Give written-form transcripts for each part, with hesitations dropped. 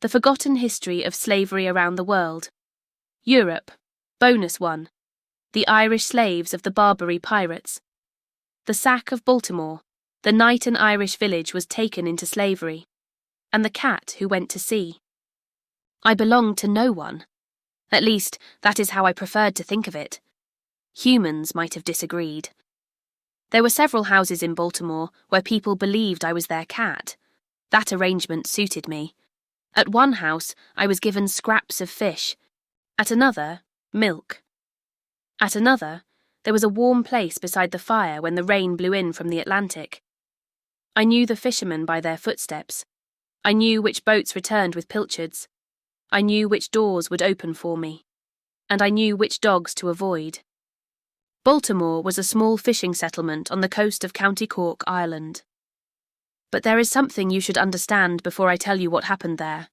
The Forgotten History of Slavery Around the World. Europe. Bonus 1. The Irish Slaves of the Barbary Pirates. The Sack of Baltimore. The night an Irish village was taken into slavery. And the cat who went to sea. I belonged to no one. At least, that is how I preferred to think of it. Humans might have disagreed. There were several houses in Baltimore where people believed I was their cat. That arrangement suited me. At one house, I was given scraps of fish. At another, milk. At another, there was a warm place beside the fire when the rain blew in from the Atlantic. I knew the fishermen by their footsteps. I knew which boats returned with pilchards. I knew which doors would open for me. And I knew which dogs to avoid. Baltimore was a small fishing settlement on the coast of County Cork, Ireland. But there is something you should understand before I tell you what happened there.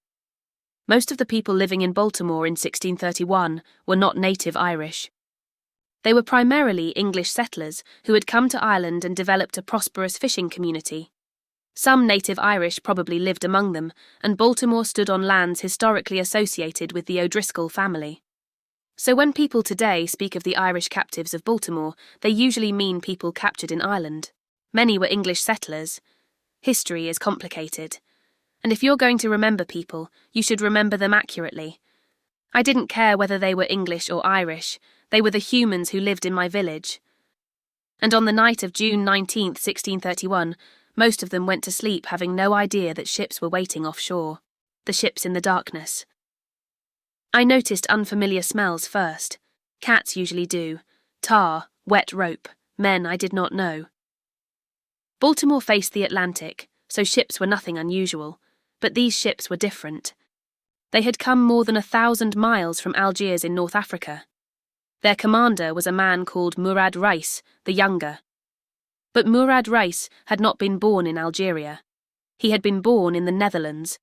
Most of the people living in Baltimore in 1631 were not native Irish. They were primarily English settlers who had come to Ireland and developed a prosperous fishing community. Some native Irish probably lived among them, and Baltimore stood on lands historically associated with the O'Driscoll family. So when people today speak of the Irish captives of Baltimore, they usually mean people captured in Ireland. Many were English settlers. History is complicated. And if you're going to remember people, you should remember them accurately. I didn't care whether they were English or Irish. They were the humans who lived in my village. And on the night of June 19, 1631, most of them went to sleep having no idea that ships were waiting offshore. The ships in the darkness. I noticed unfamiliar smells first. Cats usually do. Tar, wet rope, men I did not know. Baltimore faced the Atlantic, so ships were nothing unusual, but these ships were different. They had come more than 1,000 miles from Algiers in North Africa. Their commander was a man called Murad Reis, the Younger. But Murad Reis had not been born in Algeria. He had been born in the Netherlands.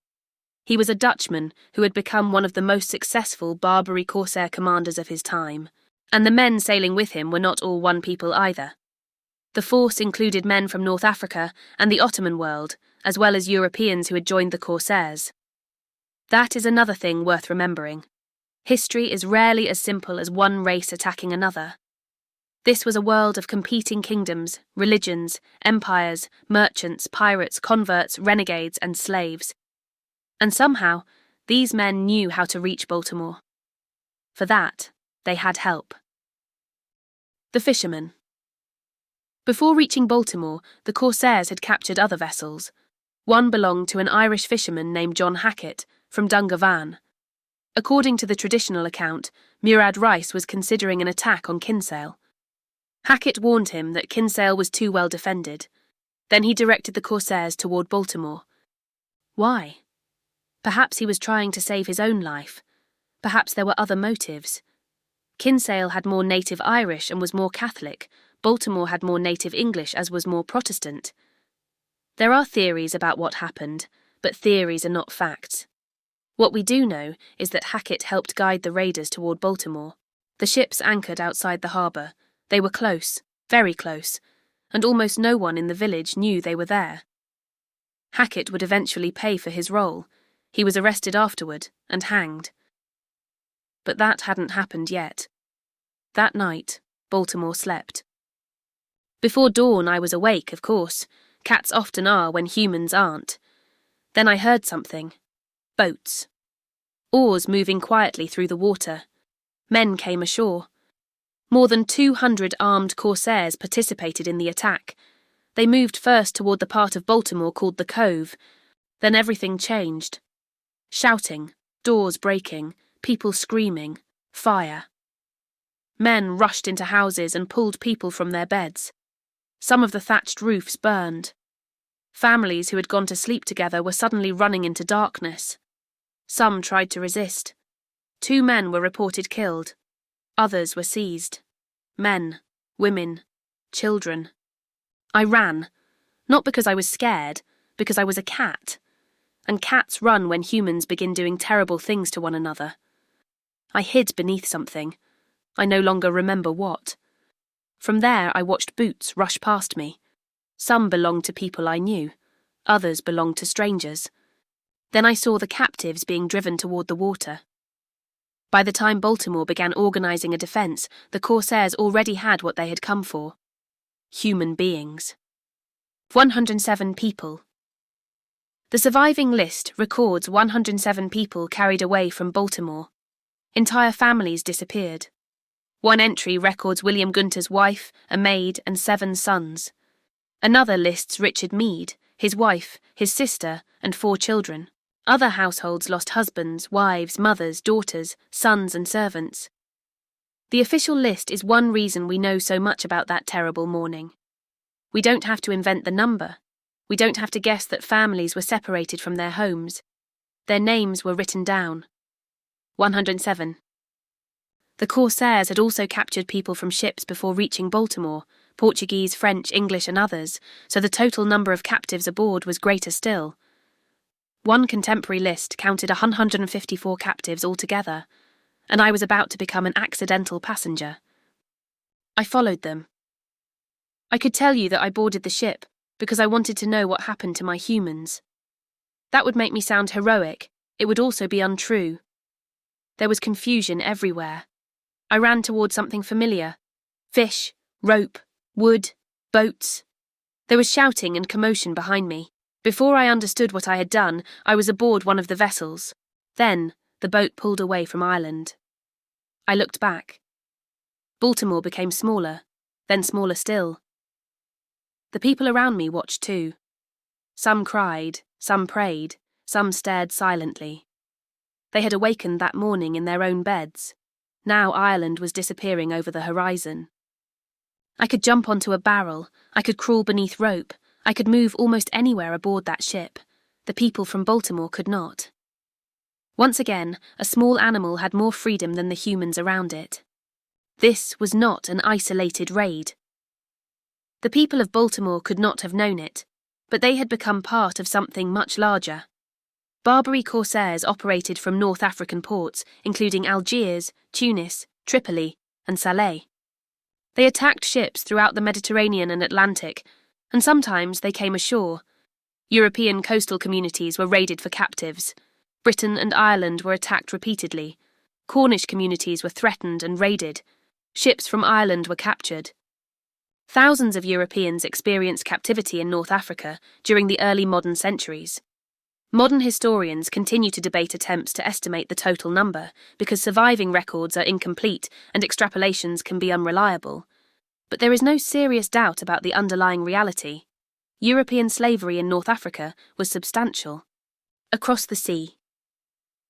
He was a Dutchman who had become one of the most successful Barbary corsair commanders of his time, and the men sailing with him were not all one people either. The force included men from North Africa and the Ottoman world, as well as Europeans who had joined the corsairs. That is another thing worth remembering. History is rarely as simple as one race attacking another. This was a world of competing kingdoms, religions, empires, merchants, pirates, converts, renegades, and slaves. And somehow, these men knew how to reach Baltimore. For that, they had help. The fishermen. Before reaching Baltimore, the corsairs had captured other vessels. One belonged to an Irish fisherman named John Hackett, from Dungarvan. According to the traditional account, Murad Reis was considering an attack on Kinsale. Hackett warned him that Kinsale was too well defended. Then he directed the corsairs toward Baltimore. Why? Perhaps he was trying to save his own life. Perhaps there were other motives. Kinsale had more native Irish and was more Catholic. Baltimore had more native English as was more Protestant. There are theories about what happened, but theories are not facts. What we do know is that Hackett helped guide the raiders toward Baltimore. The ships anchored outside the harbour. They were close, very close, and almost no one in the village knew they were there. Hackett would eventually pay for his role. He was arrested afterward and hanged. But that hadn't happened yet. That night, Baltimore slept. Before dawn I was awake, of course. Cats often are when humans aren't. Then I heard something. Boats. Oars moving quietly through the water. Men came ashore. More than 200 armed corsairs participated in the attack. They moved first toward the part of Baltimore called the Cove. Then everything changed. Shouting, doors breaking, people screaming, fire. Men rushed into houses and pulled people from their beds. Some of the thatched roofs burned. Families who had gone to sleep together were suddenly running into darkness. Some tried to resist. 2 men were reported killed. Others were seized. Men, women, children. I ran, not because I was scared, because I was a cat. And cats run when humans begin doing terrible things to one another. I hid beneath something. I no longer remember what. From there I watched boots rush past me. Some belonged to people I knew. Others belonged to strangers. Then I saw the captives being driven toward the water. By the time Baltimore began organizing a defense, the corsairs already had what they had come for: human beings. 107 people. The surviving list records 107 people carried away from Baltimore. Entire families disappeared. One entry records William Gunter's wife, a maid, and 7 sons. Another lists Richard Meade, his wife, his sister, and 4 children. Other households lost husbands, wives, mothers, daughters, sons, and servants. The official list is one reason we know so much about that terrible morning. We don't have to invent the number. We don't have to guess that families were separated from their homes. Their names were written down. 107. The corsairs had also captured people from ships before reaching Baltimore: Portuguese, French, English, and others, so the total number of captives aboard was greater still. One contemporary list counted 154 captives altogether, and I was about to become an accidental passenger. I followed them. I could tell you that I boarded the ship because I wanted to know what happened to my humans. That would make me sound heroic. It would also be untrue. There was confusion everywhere. I ran toward something familiar: fish, rope, wood, boats. There was shouting and commotion behind me. Before I understood what I had done, I was aboard one of the vessels. Then, the boat pulled away from Ireland. I looked back. Baltimore became smaller, then smaller still. The people around me watched too. Some cried, some prayed, some stared silently. They had awakened that morning in their own beds. Now Ireland was disappearing over the horizon. I could jump onto a barrel, I could crawl beneath rope, I could move almost anywhere aboard that ship. The people from Baltimore could not. Once again, a small animal had more freedom than the humans around it. This was not an isolated raid. The people of Baltimore could not have known it, but they had become part of something much larger. Barbary corsairs operated from North African ports, including Algiers, Tunis, Tripoli, and Salé. They attacked ships throughout the Mediterranean and Atlantic, and sometimes they came ashore. European coastal communities were raided for captives. Britain and Ireland were attacked repeatedly. Cornish communities were threatened and raided. Ships from Ireland were captured. Thousands of Europeans experienced captivity in North Africa during the early modern centuries. Modern historians continue to debate attempts to estimate the total number because surviving records are incomplete and extrapolations can be unreliable. But there is no serious doubt about the underlying reality. European slavery in North Africa was substantial. Across the sea.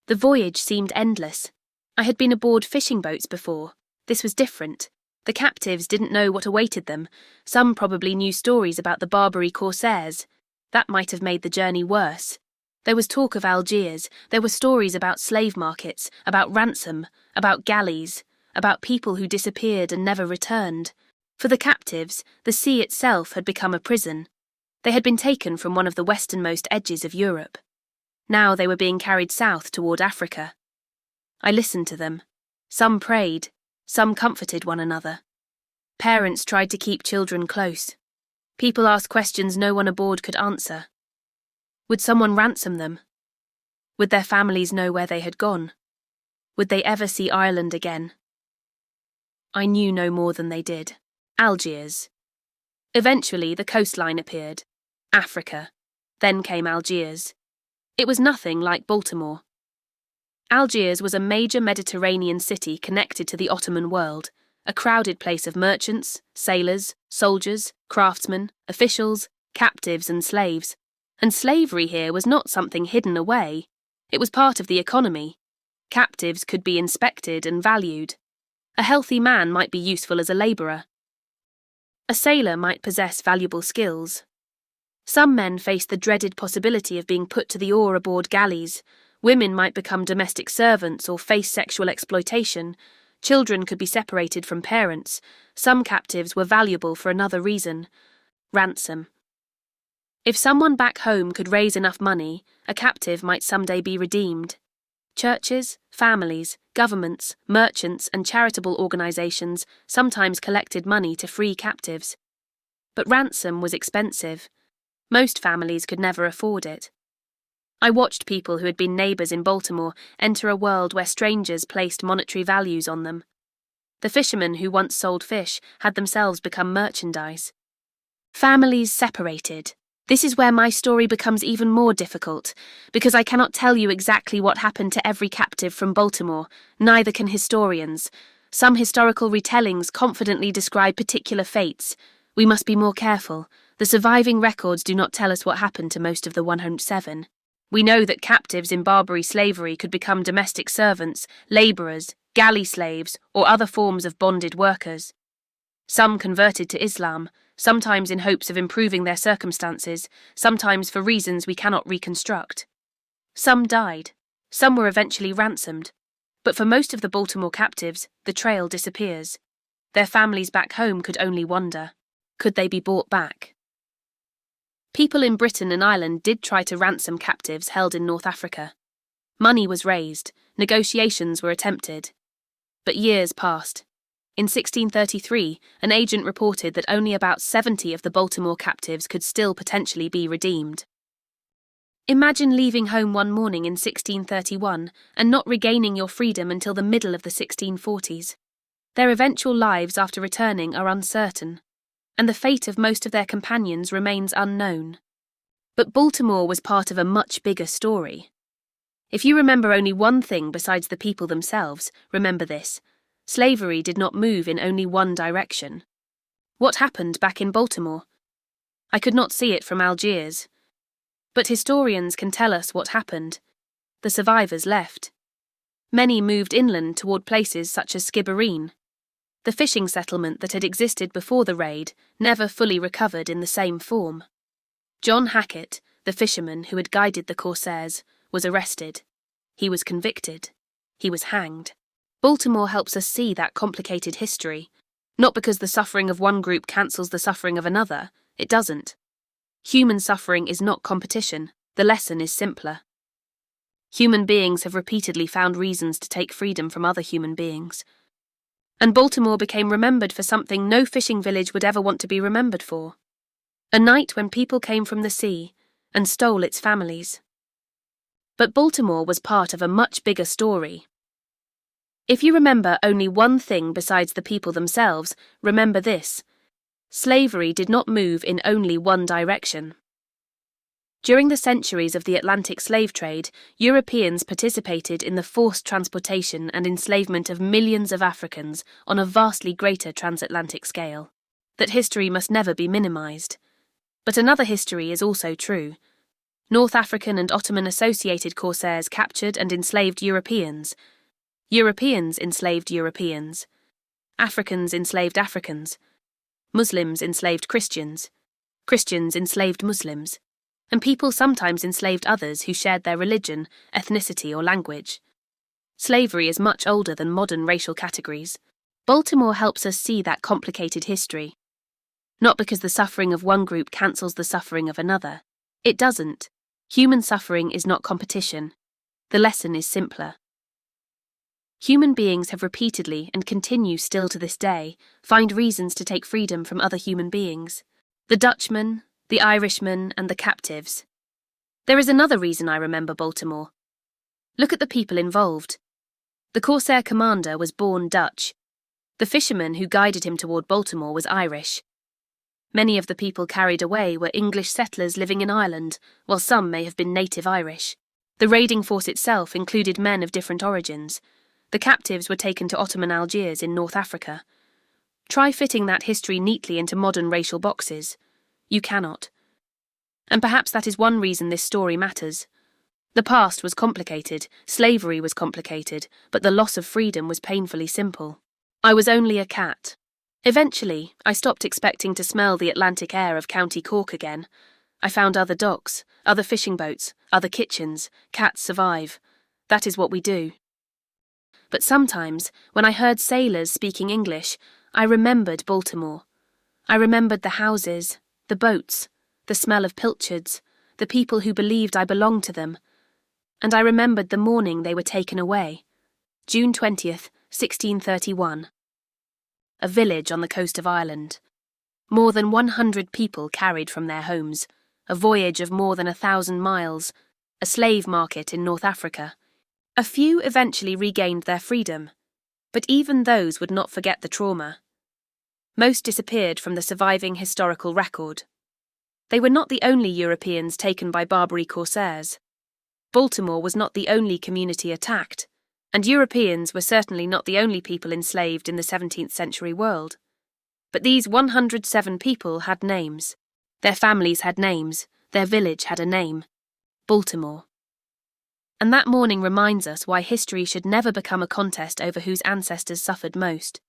The voyage seemed endless. I had been aboard fishing boats before. This was different. The captives didn't know what awaited them. Some probably knew stories about the Barbary corsairs. That might have made the journey worse. There was talk of Algiers. There were stories about slave markets, about ransom, about galleys, about people who disappeared and never returned. For the captives, the sea itself had become a prison. They had been taken from one of the westernmost edges of Europe. Now they were being carried south toward Africa. I listened to them. Some prayed, some comforted one another. Parents tried to keep children close. People asked questions no one aboard could answer. Would someone ransom them? Would their families know where they had gone? Would they ever see Ireland again? I knew no more than they did. Algiers. Eventually, the coastline appeared. Africa. Then came Algiers. It was nothing like Baltimore. Algiers was a major Mediterranean city connected to the Ottoman world, a crowded place of merchants, sailors, soldiers, craftsmen, officials, captives and slaves. And slavery here was not something hidden away. It was part of the economy. Captives could be inspected and valued. A healthy man might be useful as a labourer. A sailor might possess valuable skills. Some men faced the dreaded possibility of being put to the oar aboard galleys. Women might become domestic servants or face sexual exploitation. Children could be separated from parents. Some captives were valuable for another reason: ransom. If someone back home could raise enough money, a captive might someday be redeemed. Churches, families, governments, merchants, and charitable organizations sometimes collected money to free captives. But ransom was expensive. Most families could never afford it. I watched people who had been neighbours in Baltimore enter a world where strangers placed monetary values on them. The fishermen who once sold fish had themselves become merchandise. Families separated. This is where my story becomes even more difficult, because I cannot tell you exactly what happened to every captive from Baltimore, neither can historians. Some historical retellings confidently describe particular fates. We must be more careful. The surviving records do not tell us what happened to most of the 107. We know that captives in Barbary slavery could become domestic servants, labourers, galley slaves, or other forms of bonded workers. Some converted to Islam, sometimes in hopes of improving their circumstances, sometimes for reasons we cannot reconstruct. Some died. Some were eventually ransomed. But for most of the Baltimore captives, the trail disappears. Their families back home could only wonder, could they be brought back? People in Britain and Ireland did try to ransom captives held in North Africa. Money was raised, negotiations were attempted. But years passed. In 1633, an agent reported that only about 70 of the Baltimore captives could still potentially be redeemed. Imagine leaving home one morning in 1631 and not regaining your freedom until the middle of the 1640s. Their eventual lives after returning are uncertain, and the fate of most of their companions remains unknown. But Baltimore was part of a much bigger story. If you remember only one thing besides the people themselves, remember this: slavery did not move in only one direction. What happened back in Baltimore? I could not see it from Algiers. But historians can tell us what happened. The survivors left. Many moved inland toward places such as Skibbereen. The fishing settlement that had existed before the raid never fully recovered in the same form. John Hackett, the fisherman who had guided the corsairs, was arrested. He was convicted. He was hanged. Baltimore helps us see that complicated history. Not because the suffering of one group cancels the suffering of another. It doesn't. Human suffering is not competition. The lesson is simpler. Human beings have repeatedly found reasons to take freedom from other human beings. And Baltimore became remembered for something no fishing village would ever want to be remembered for. A night when people came from the sea and stole its families. But Baltimore was part of a much bigger story. If you remember only one thing besides the people themselves, remember this: slavery did not move in only one direction. During the centuries of the Atlantic slave trade, Europeans participated in the forced transportation and enslavement of millions of Africans on a vastly greater transatlantic scale. That history must never be minimized. But another history is also true. North African and Ottoman associated corsairs captured and enslaved Europeans. Europeans enslaved Europeans. Africans enslaved Africans. Muslims enslaved Christians. Christians enslaved Muslims. And people sometimes enslaved others who shared their religion, ethnicity, or language. Slavery is much older than modern racial categories. Baltimore helps us see that complicated history. Not because the suffering of one group cancels the suffering of another. It doesn't. Human suffering is not competition. The lesson is simpler. Human beings have repeatedly, and continue still to this day, find reasons to take freedom from other human beings. The Dutchman, the Irishman, and the captives. There is another reason I remember Baltimore. Look at the people involved. The corsair commander was born Dutch. The fisherman who guided him toward Baltimore was Irish. Many of the people carried away were English settlers living in Ireland, while some may have been native Irish. The raiding force itself included men of different origins. The captives were taken to Ottoman Algiers in North Africa. Try fitting that history neatly into modern racial boxes. You cannot. And perhaps that is one reason this story matters. The past was complicated, slavery was complicated, but the loss of freedom was painfully simple. I was only a cat. Eventually, I stopped expecting to smell the Atlantic air of County Cork again. I found other docks, other fishing boats, other kitchens. Cats survive. That is what we do. But sometimes, when I heard sailors speaking English, I remembered Baltimore. I remembered the houses, the boats, the smell of pilchards, the people who believed I belonged to them. And I remembered the morning they were taken away. June 20th, 1631. A village on the coast of Ireland. More than 100 people carried from their homes. A voyage of more than 1,000 miles. a slave market in North Africa. A few eventually regained their freedom, but even those would not forget the trauma. Most disappeared from the surviving historical record. They were not the only Europeans taken by Barbary corsairs. Baltimore was not the only community attacked, and Europeans were certainly not the only people enslaved in the 17th century world. But these 107 people had names. Their families had names. Their village had a name. Baltimore. And that morning reminds us why history should never become a contest over whose ancestors suffered most.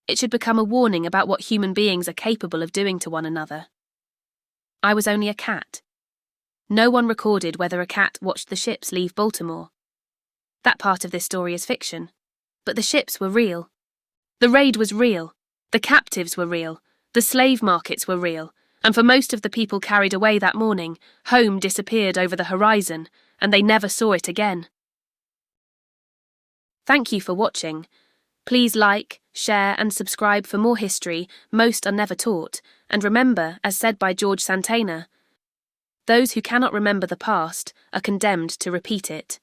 It should become a warning about what human beings are capable of doing to one another. I was only a cat. No one recorded whether a cat watched the ships leave Baltimore. That part of this story is fiction. But the ships were real. The raid was real. The captives were real. The slave markets were real. And for most of the people carried away that morning, home disappeared over the horizon, and they never saw it again. Thank you for watching. Please like, share and subscribe for more history most are never taught, and remember, as said by George Santayana, those who cannot remember the past are condemned to repeat it.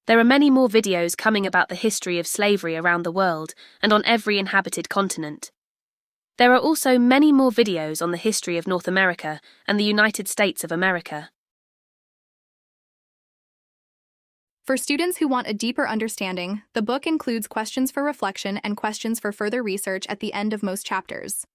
There are many more videos coming about the history of slavery around the world and on every inhabited continent. There are also many more videos on the history of North America and the United States of America. For students who want a deeper understanding, the book includes questions for reflection and questions for further research at the end of most chapters.